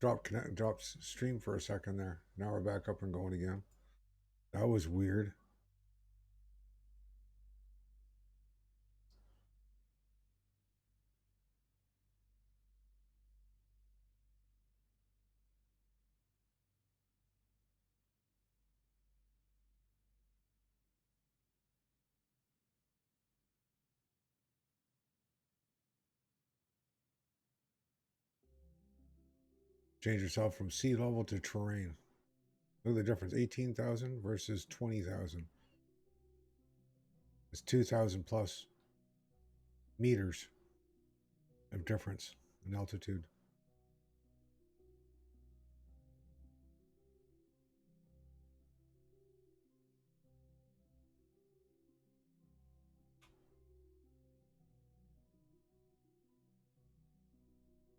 Dropped stream for a second there. Now we're back up and going again. That was weird. Change yourself from sea level to terrain. Look at the difference. 18,000 versus 20,000. It's 2,000 plus meters of difference in altitude.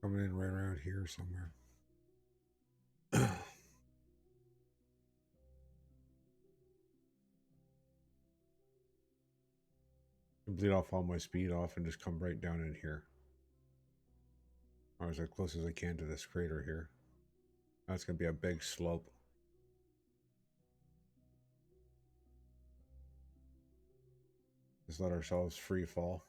Coming in right around here somewhere. Bleed off all my speed off and just come right down in here. I was as close as I can to this crater here. That's going to be a big slope. Just let ourselves free fall.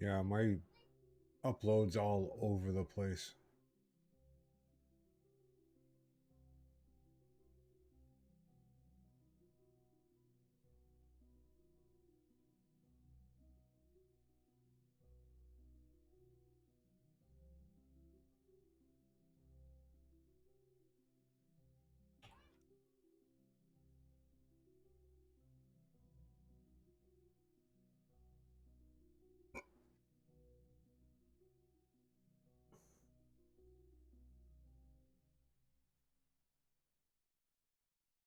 Yeah, my upload's all over the place.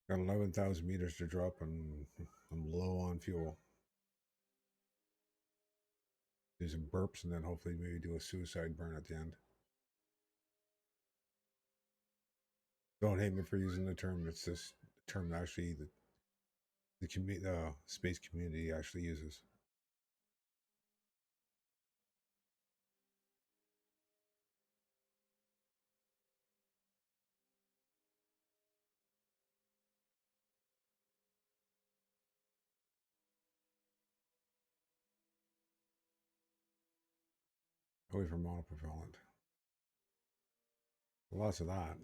Got 11,000 meters to drop and I'm low on fuel. Do some burps and then hopefully maybe do a suicide burn at the end. Don't hate me for using the term. It's this term that actually the space community actually uses. Away from monopropellant. Lots of that.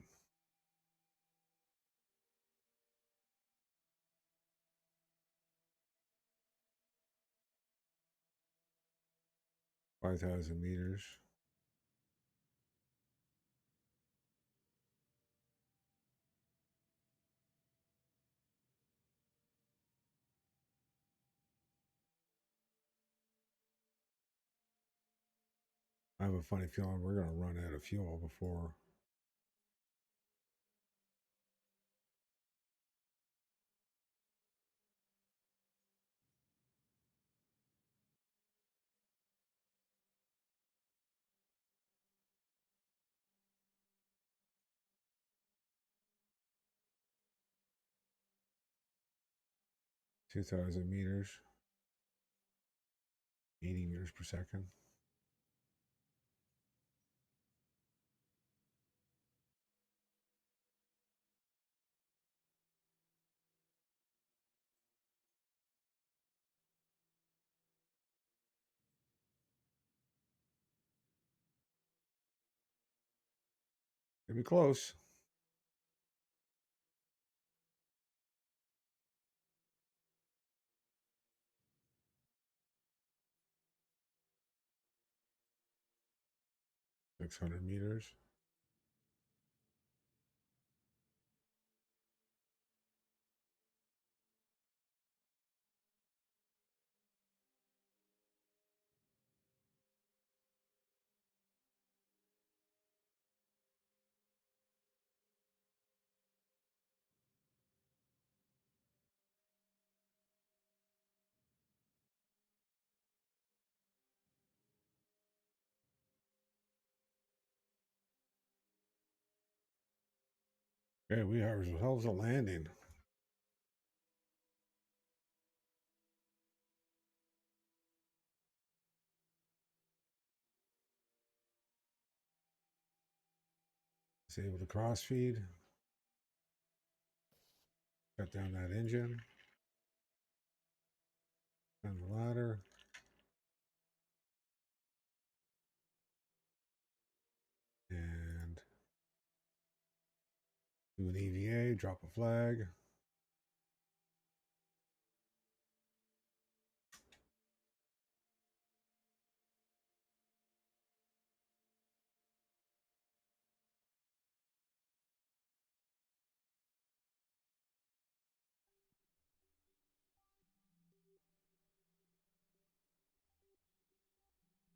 $5,000 meters. I have a funny feeling we're going to run out of fuel before 2,000 meters. 80 meters per second. It'll be close. $600. Okay, we have ourselves a landing. Disable the cross feed. Shut down that engine. Down the ladder. And do an EVA, drop a flag.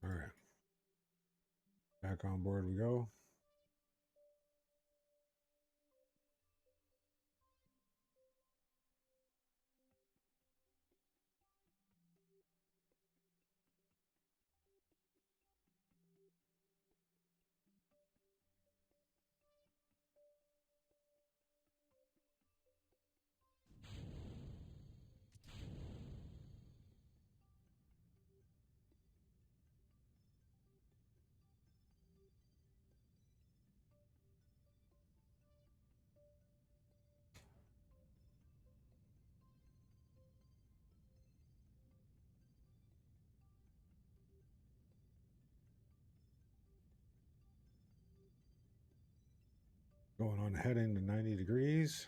All right. Back on board we go. Going on heading to 90 degrees.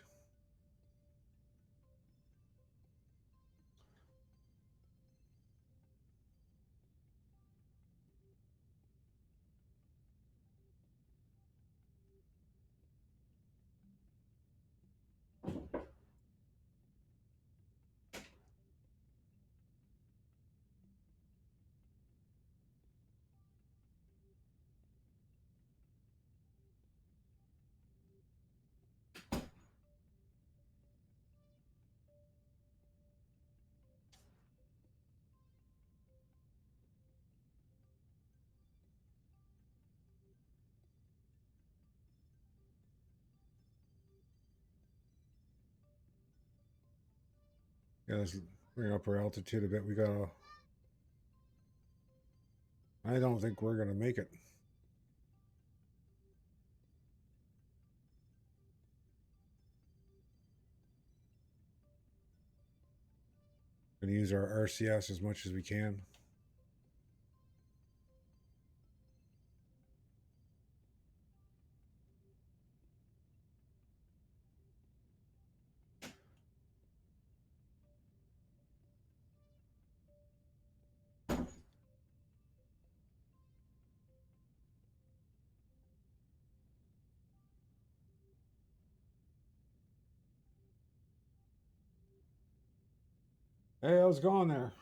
Yeah, let's bring up our altitude a bit. We gotta. I don't think we're gonna make it. Gonna use our RCS as much as we can. Hey, how's it going there?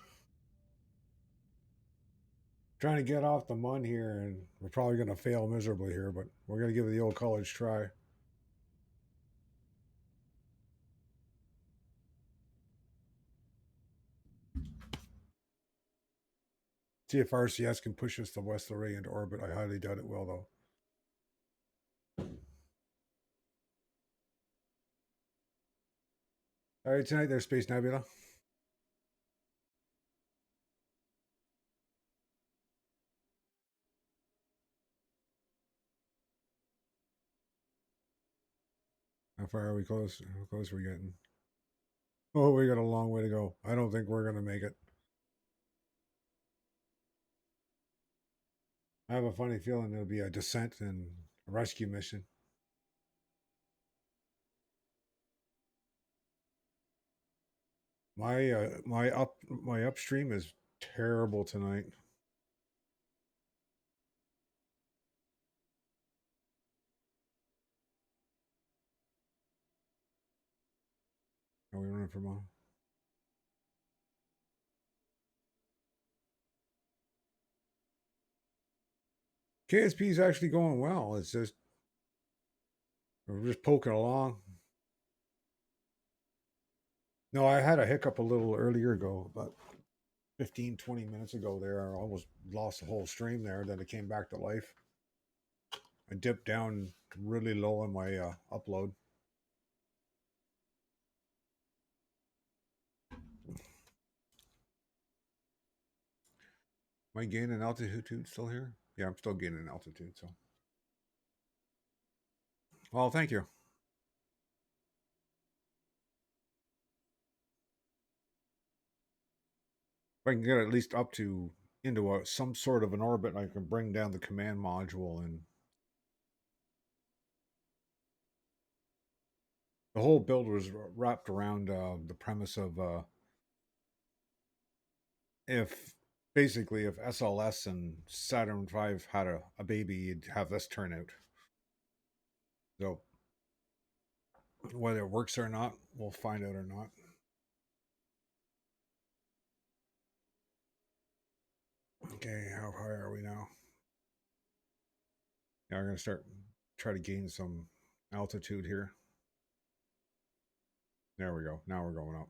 Trying to get off the mun here, and we're probably gonna fail miserably here, but we're gonna give it the old college try. See if RCS can push us the West Array into orbit. I highly doubt it will, though. All right, tonight there's Space Nebula. How far are we close? How close are we getting? Oh, we got a long way to go. I don't think we're going to make it. I have a funny feeling it'll be a descent and rescue mission. My upstream is terrible tonight. Are we running from a KSP is actually going well. It's just we're just poking along. No, I had a hiccup a little earlier ago, about 15, 20 minutes ago there. I almost lost the whole stream there. Then it came back to life. I dipped down really low on my upload. Am I gaining altitude still here? Yeah, I'm still gaining altitude, so. Well, thank you. If I can get at least up to into some sort of an orbit, I can bring down the command module, and the whole build was wrapped around the premise of if basically if SLS and Saturn V had a baby, you'd have this turn out. So whether it works or not, we'll find out or not. Okay, how high are we now? Yeah, we're gonna try to gain some altitude here. There we go. Now we're going up.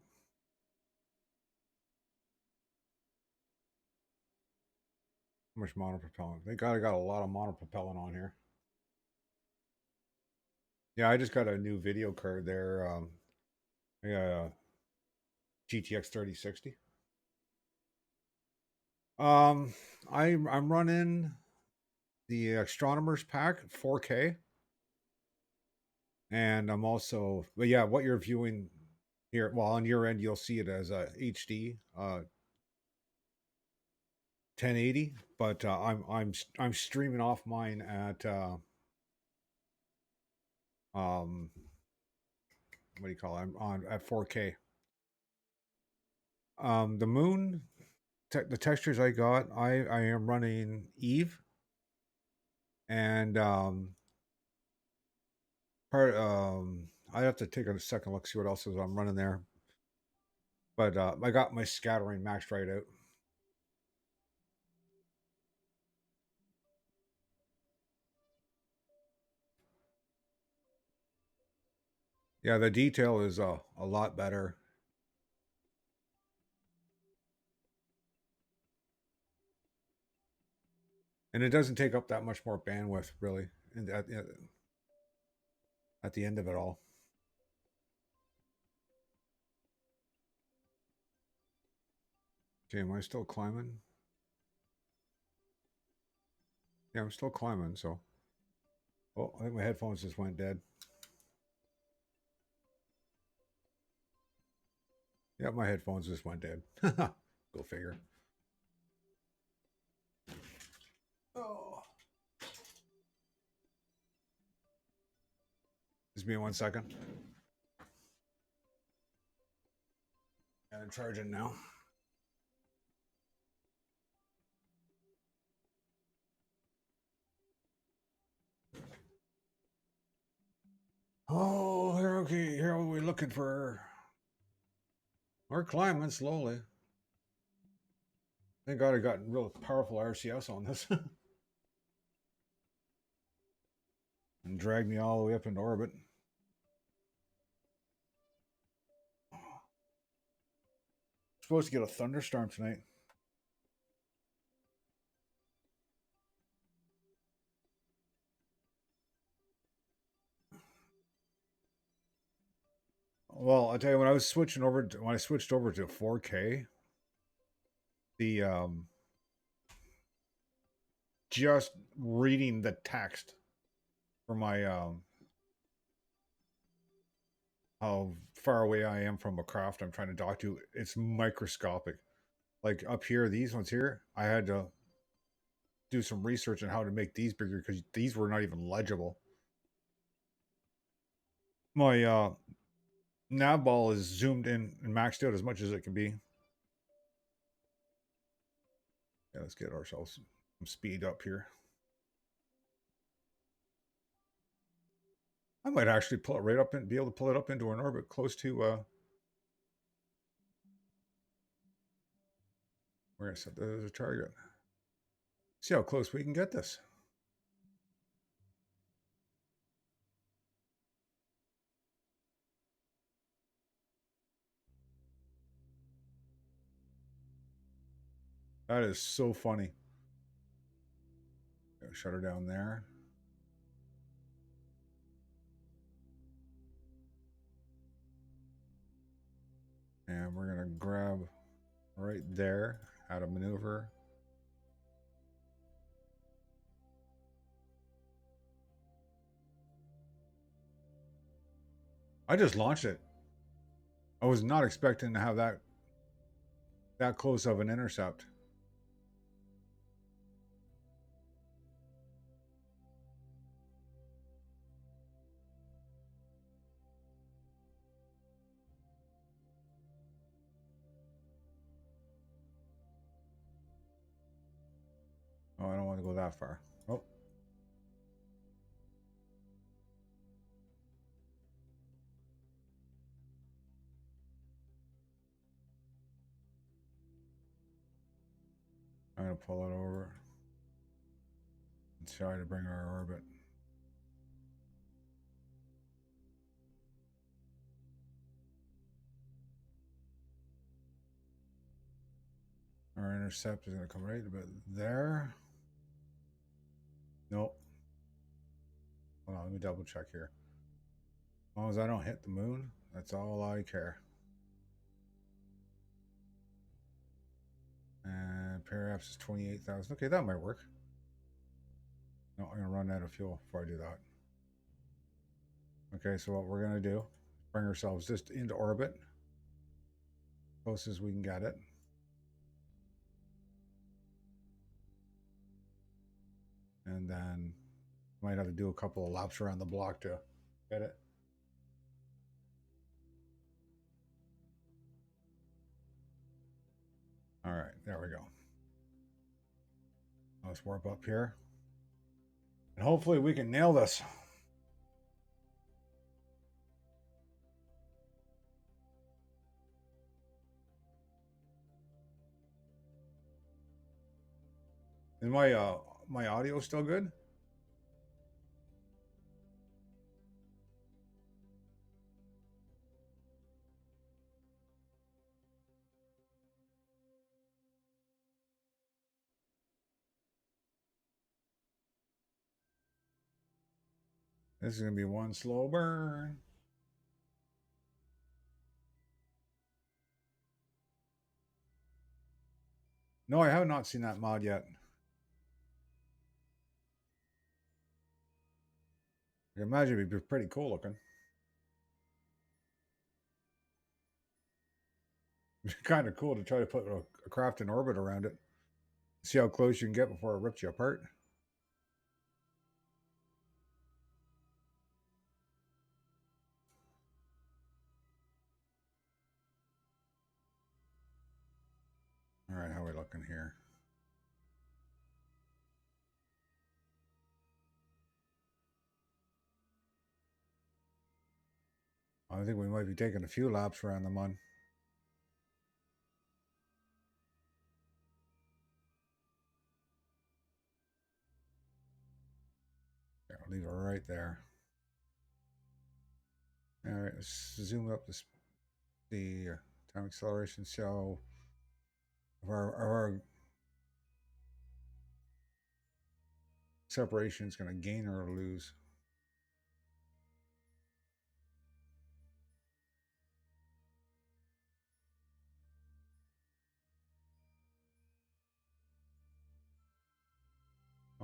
How much monopropellant? They got a lot of monopropellant on here. Yeah, I just got a new video card there. I got a GTX 3060. Um, I'm running the Astronomer's Pack 4K, and I'm also, but yeah, what you're viewing here, well, on your end, you'll see it as a HD 1080, but I'm streaming off mine at um what do you call it? I'm on at 4K. The moon, the textures I got, I am running Eve, and I have to take a second look, see what else is I'm running there. But I got my scattering maxed right out. Yeah, the detail is a lot better. And it doesn't take up that much more bandwidth, really, at the end of it all. Okay, am I still climbing? Yeah, I'm still climbing, so. Oh, I think my headphones just went dead. Yeah, my headphones just went dead. Go figure. Oh. Just be 1 second. And I'm charging now. Oh, here, okay, here we're looking for. We're climbing slowly. Thank God I got real powerful RCS on this. And dragged me all the way up into orbit. Supposed to get a thunderstorm tonight. Well, I tell you, when I switched over to 4K, the just reading the text for my how far away I am from a craft I'm trying to dock to, it's microscopic. Like up here, these ones here, I had to do some research on how to make these bigger because these were not even legible. My nav ball is zoomed in and maxed out as much as it can be. Yeah, let's get ourselves some speed up here. I might actually pull it right up and be able to pull it up into an orbit close to where I set that as a target. See how close we can get this. That is so funny. Shut her down there. And we're going to grab right there, out of maneuver. I just launched it. I was not expecting to have that close of an intercept. Oh, I don't want to go that far. Oh, I'm gonna pull it over and try to bring our orbit. Our intercept is gonna come right about there. Nope. Hold on, let me double check here. As long as I don't hit the moon, that's all I care. And perhaps is 28,000. Okay, that might work. No, I'm gonna run out of fuel before I do that. Okay, so what we're gonna do, bring ourselves just into orbit, close as we can get it. And then might have to do a couple of laps around the block to get it. All right, there we go. Let's warp up here. And hopefully we can nail this. Is my audio still good? This is gonna be one slow burn. No, I have not seen that mod yet. I can imagine it'd be pretty cool looking. It'd be kind of cool to try to put a craft in orbit around it. See how close you can get before it rips you apart. All right, how are we looking here? I think we might be taking a few laps around the mun. Yeah, I'll leave it right there. All right, let's zoom up the time acceleration. So of our separation is going to gain or lose.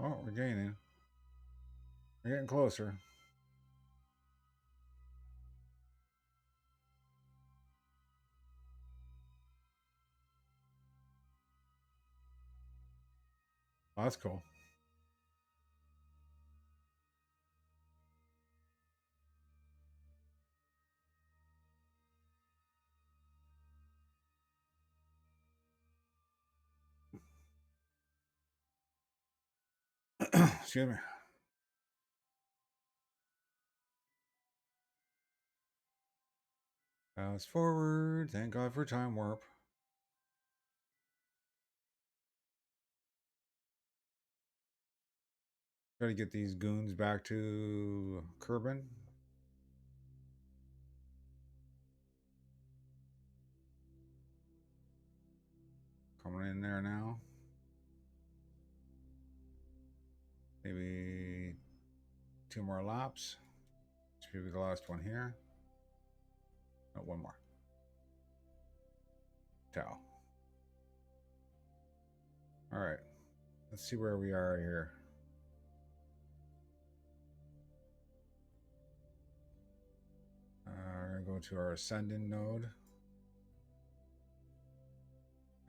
Oh, we're gaining. We're getting closer. Oh, that's cool. Excuse me. Fast forward. Thank God for time warp. Try to get these goons back to Kerbin. Coming in there now. Maybe 2 more laps. Should be the last one here. No, one more. Tau. All right. Let's see where we are here. We're going to go to our ascending node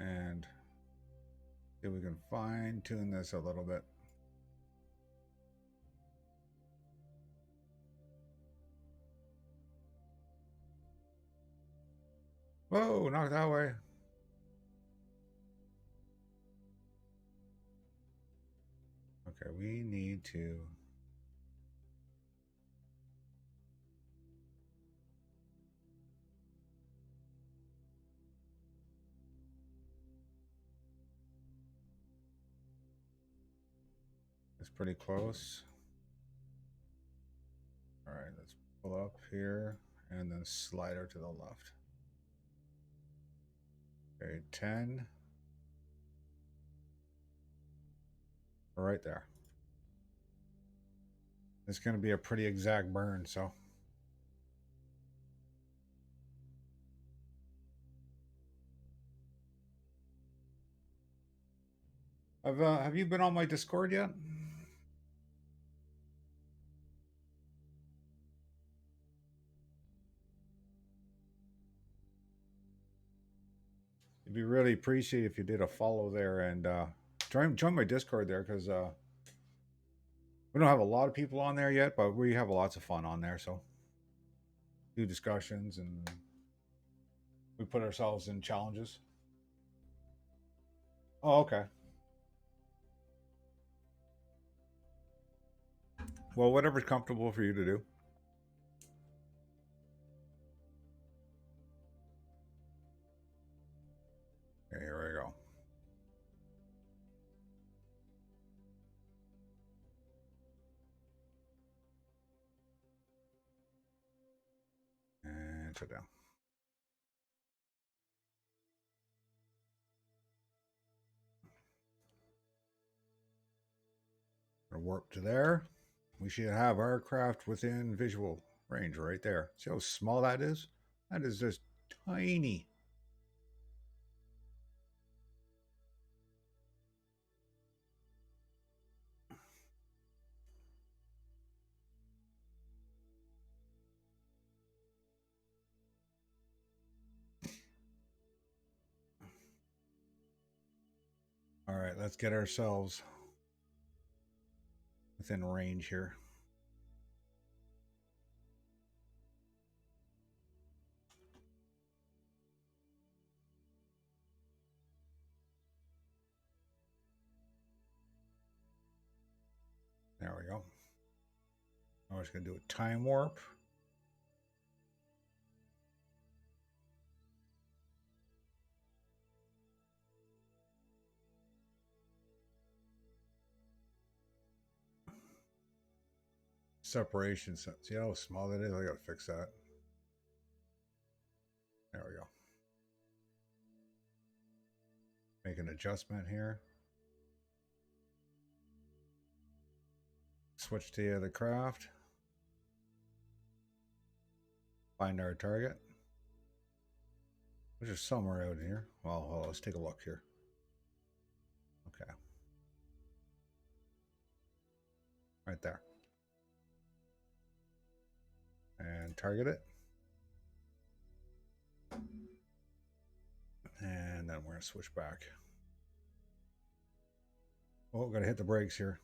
and see if we can fine tune this a little bit. Whoa, not that way. Okay, we need to... It's pretty close. All right, let's pull up here and then slide her to the left. Okay, 10. Right there. It's going to be a pretty exact burn, so... Have you been on my Discord yet? It'd be really appreciated if you did a follow there and join my Discord there, because we don't have a lot of people on there yet, but we have lots of fun on there. So do discussions and we put ourselves in challenges. Oh, okay. Well, whatever's comfortable for you to do. Okay, here we go. And sit down. Gonna warp to there. We should have our craft within visual range right there. See how small that is? That is just tiny. All right, let's get ourselves within range here. There we go. I'm just going to do a time warp. Separation. See how small that is? I got to fix that. There we go. Make an adjustment here. Switch to the other craft. Find our target, which is somewhere out here. Well, let's take a look here. Okay. Right there. And target it. And then we're going to switch back. Oh, got to hit the brakes here.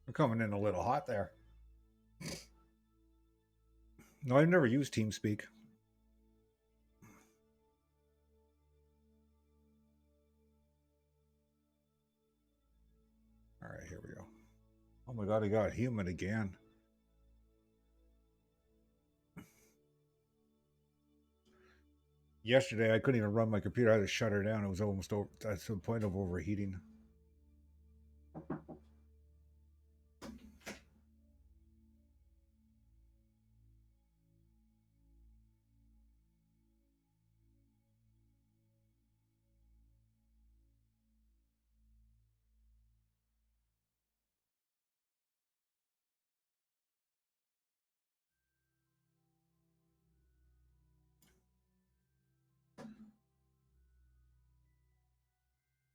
We're coming in a little hot there. No, I've never used TeamSpeak. All right, here we go. Oh my God, it got humid again. Yesterday, I couldn't even run my computer. I had to shut her down. It was almost over. That's the point of overheating.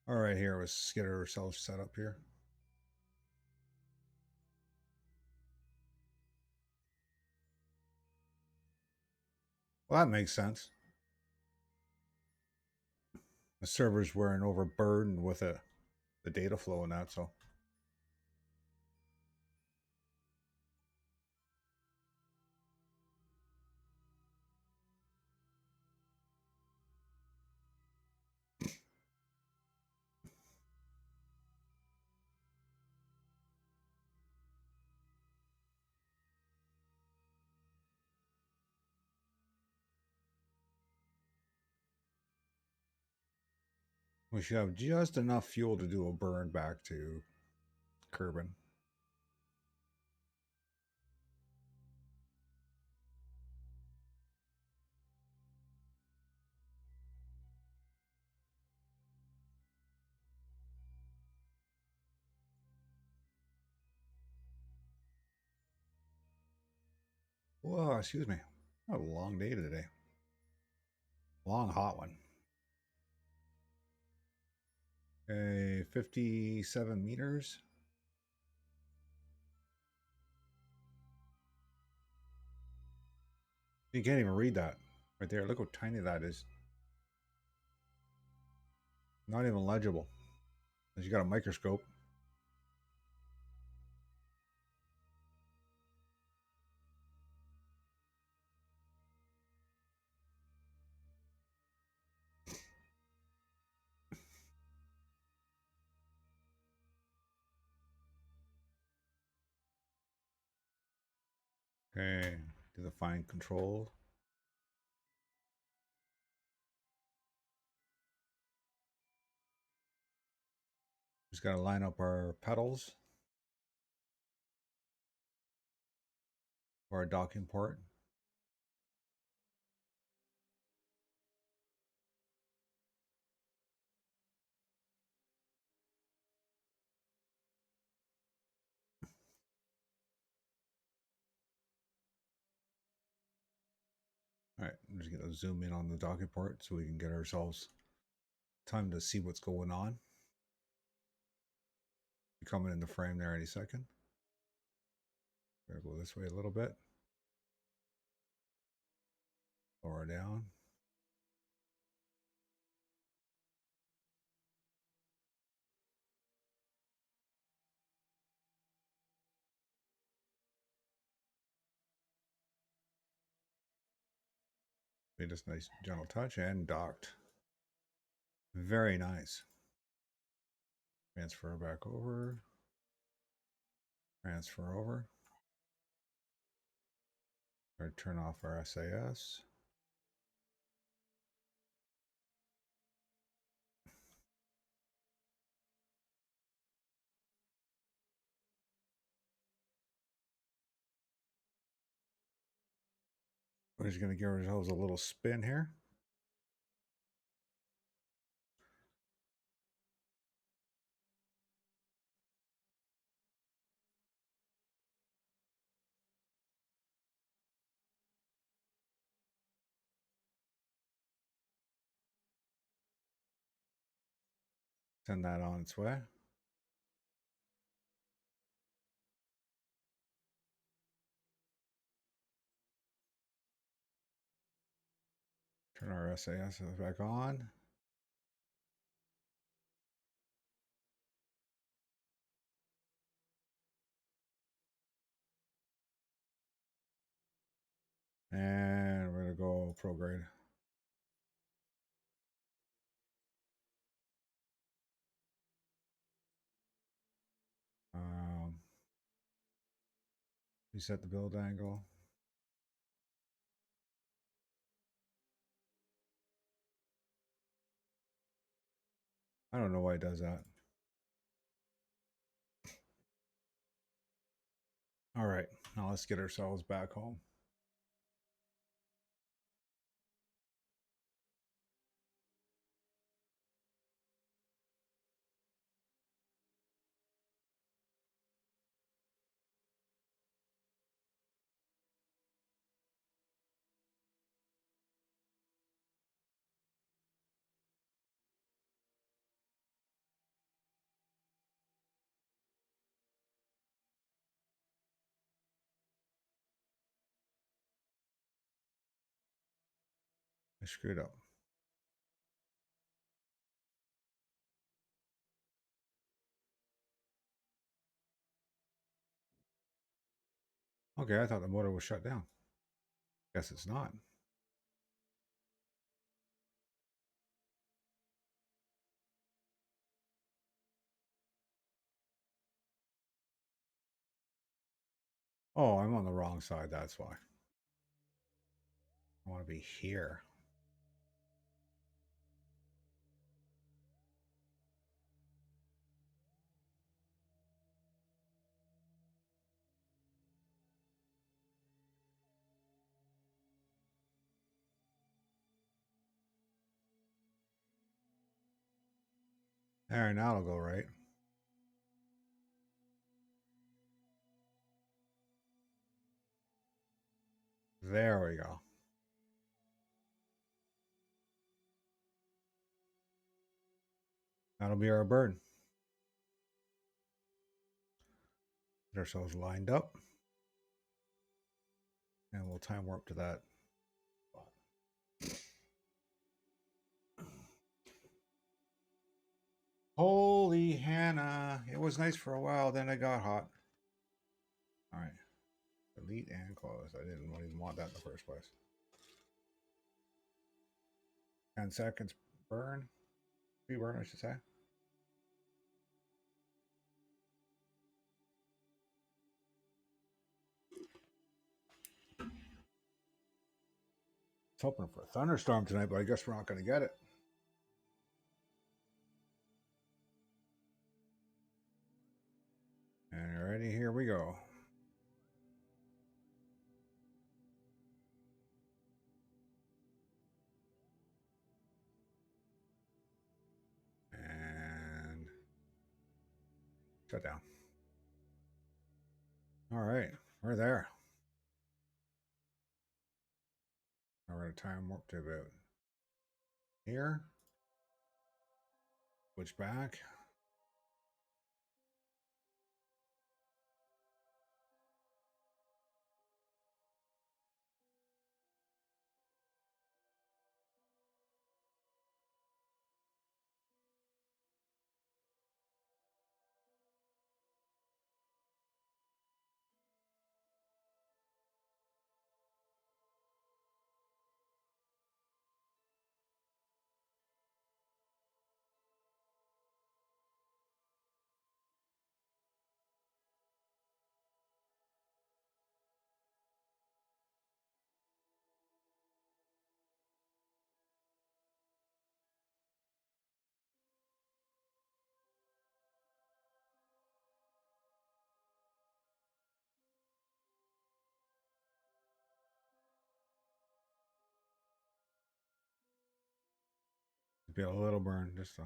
All All right, here, let's get ourselves set up here. Well, that makes sense. The servers weren't overburdened with the data flow and that, so. We should have just enough fuel to do a burn back to Kerbin. Whoa, excuse me. What a long day today. Long, hot one. Okay, 57 meters. You can't even read that right there. Look how tiny that is. Not even legible. Unless you got a microscope. Okay, do the fine control. Just got to line up our pedals for our docking port. All right, I'm just going to zoom in on the docking port so we can get ourselves time to see what's going on. Be coming in the frame there any second. We're going to go this way a little bit. Lower down. Made this nice gentle touch and docked. Very nice. Transfer back over. Transfer over. Or turn off our SAS. We're just going to give ourselves a little spin here. Send that on its way. Turn our SAS back on. And we're going to go prograde. Reset the build angle. I don't know why it does that. All right, now let's get ourselves back home. I screwed up. Okay, I thought the motor was shut down. Guess it's not. Oh, I'm on the wrong side, that's why. I want to be here. There, now it'll go right. There we go. That'll be our bird. Get ourselves lined up. And we'll time warp to that. Holy Hannah. It was nice for a while, then it got hot. Alright. Delete and close. I didn't even want that in the first place. 10 seconds burn. Pre-burn, I should say. It's hoping for a thunderstorm tonight, but I guess we're not going to get it. And ready, here we go. And shut down. All right, we're there. Now we're going to time warp to about here. Switch back. Be a little burn just to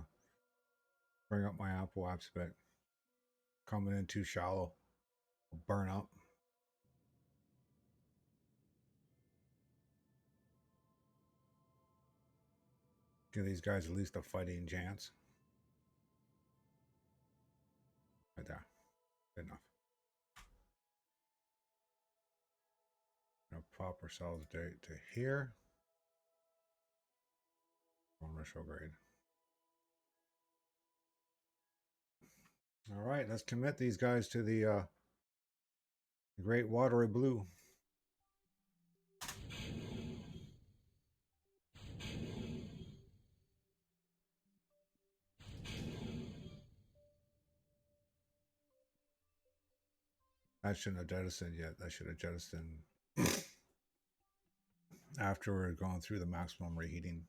bring up my Apple apps a bit. Coming in too shallow. Burn up. Give these guys at least a fighting chance. Right there. Good enough. Now pop ourselves date to here. On retrograde. All right, let's commit these guys to the great watery blue. That shouldn't have jettisoned yet. That should have jettisoned after we're going through the maximum reheating.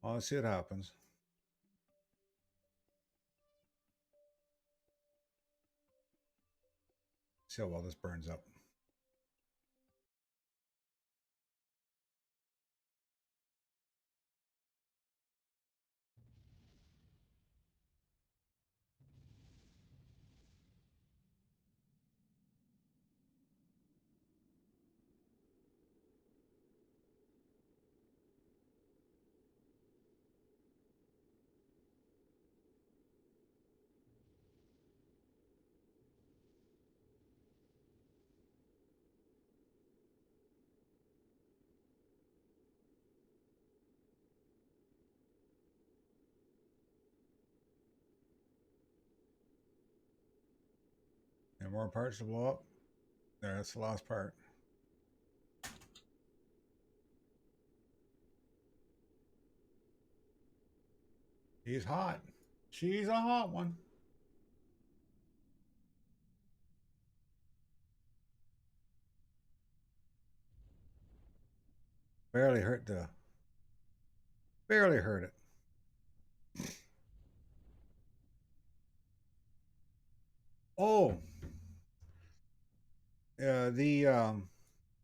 Well, let's see what happens. See how well this burns up. more parts to blow up. There, that's the last part. He's hot. She's a hot one. Barely hurt the. Barely hurt it. Oh, yeah. The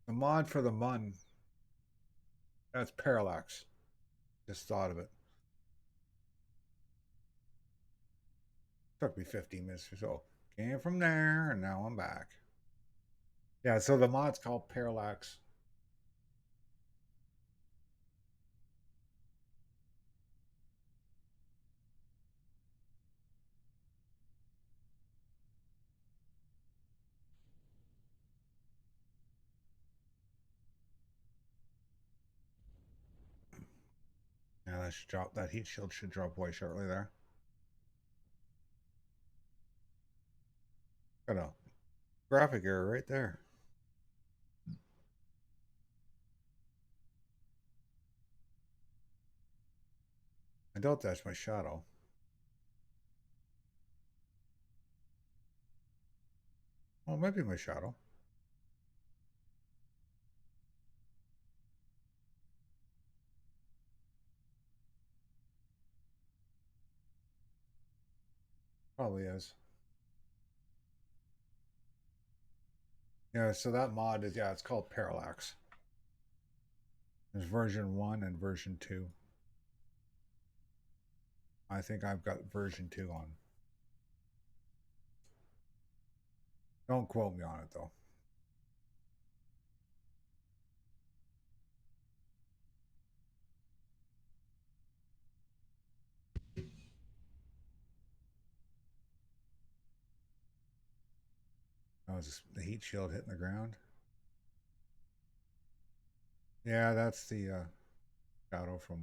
mod for the Mun. That's Parallax. Just thought of it. Took me 15 minutes or so. Came from there, and now I'm back. Yeah, so the mod's called Parallax. Yeah, that should drop. That heat shield should drop away shortly there. Got a graphic error right there. I doubt that's my shadow. Well, maybe my shadow. Probably is. Yeah, so that mod is, yeah, it's called Parallax. There's version 1 and version 2. I think I've got version 2 on. Don't quote me on it, though. That was the heat shield hitting the ground. Yeah, that's the shadow from...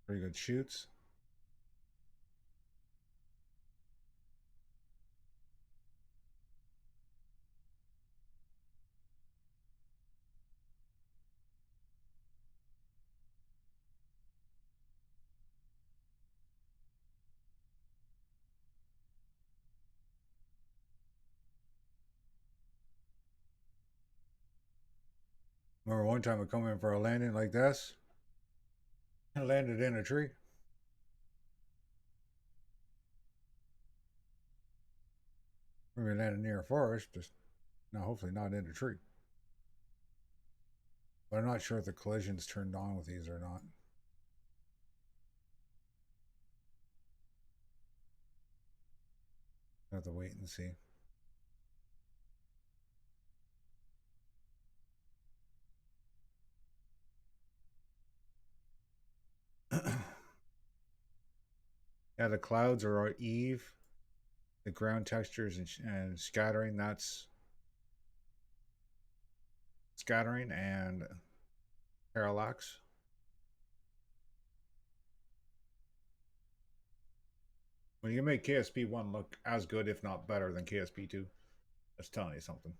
Pretty good shoots. Remember one time I come in for a landing like this? I landed in a tree. We landed near a forest, just now hopefully not in a tree. But I'm not sure if the collision's turned on with these or not. I have to wait and see. Yeah, the clouds are at eve. The ground textures and scattering, that's scattering and parallax. When you make KSP 1 look as good, if not better, than KSP 2, that's telling you something.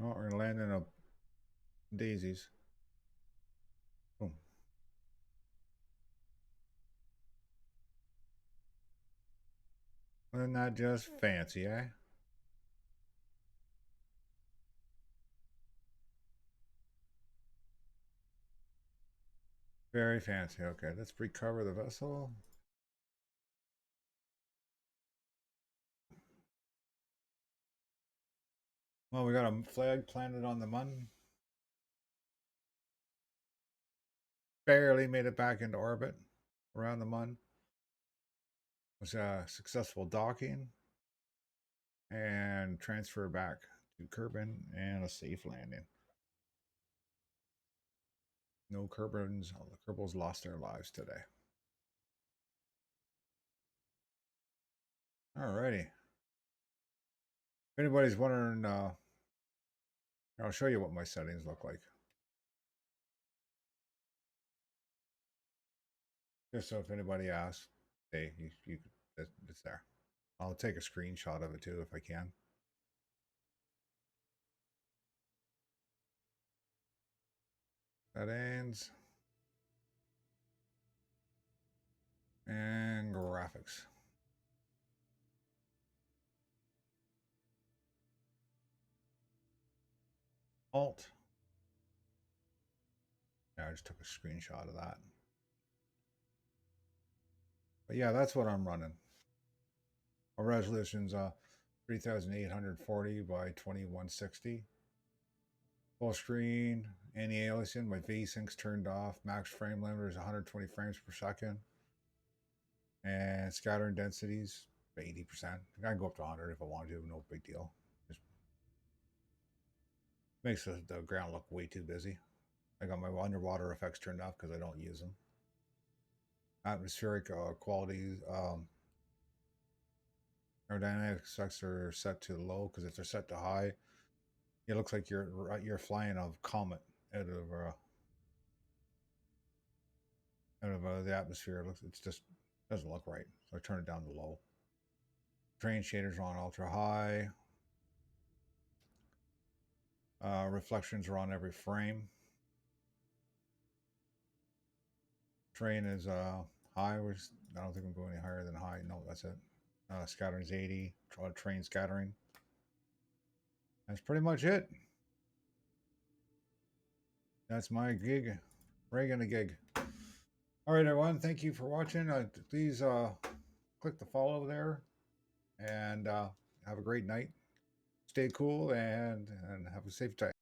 Oh, we're gonna land in a daisies. Boom. Isn't that just fancy, eh? Very fancy. Okay, let's recover the vessel. Well, we got a flag planted on the Mun. Barely made it back into orbit around the Mun. Was a successful docking. and transfer back to Kerbin and a safe landing. No Kerbins. All the Kerbals lost their lives today. Alrighty. If anybody's wondering, I'll show you what my settings look like. Just so if anybody asks, hey, it's there. I'll take a screenshot of it too if I can. Settings. And graphics. Alt. Yeah, I just took a screenshot of that. But yeah, that's what I'm running. Our resolution's 3840 by 2160. Full screen, anti-aliasing, my V-Sync's turned off. Max frame limiter is 120 frames per second. And scattering densities, 80%. I can go up to 100 if I want to, no big deal. Just makes the ground look way too busy. I got my underwater effects turned off because I don't use them. Atmospheric quality, aerodynamic effects are set to low because if they're set to high, it looks like you're flying a comet out of the atmosphere. It's just doesn't look right. So I turn it down to low. Terrain shaders are on ultra high. Reflections are on every frame. Terrain is high. I don't think I'm going any higher than high. No, that's it. Scattering is 80. Terrain scattering. That's pretty much it. That's my gig. Reagan a gig. All right, everyone. Thank you for watching. Please click the follow there, and have a great night. Stay cool and have a safe time.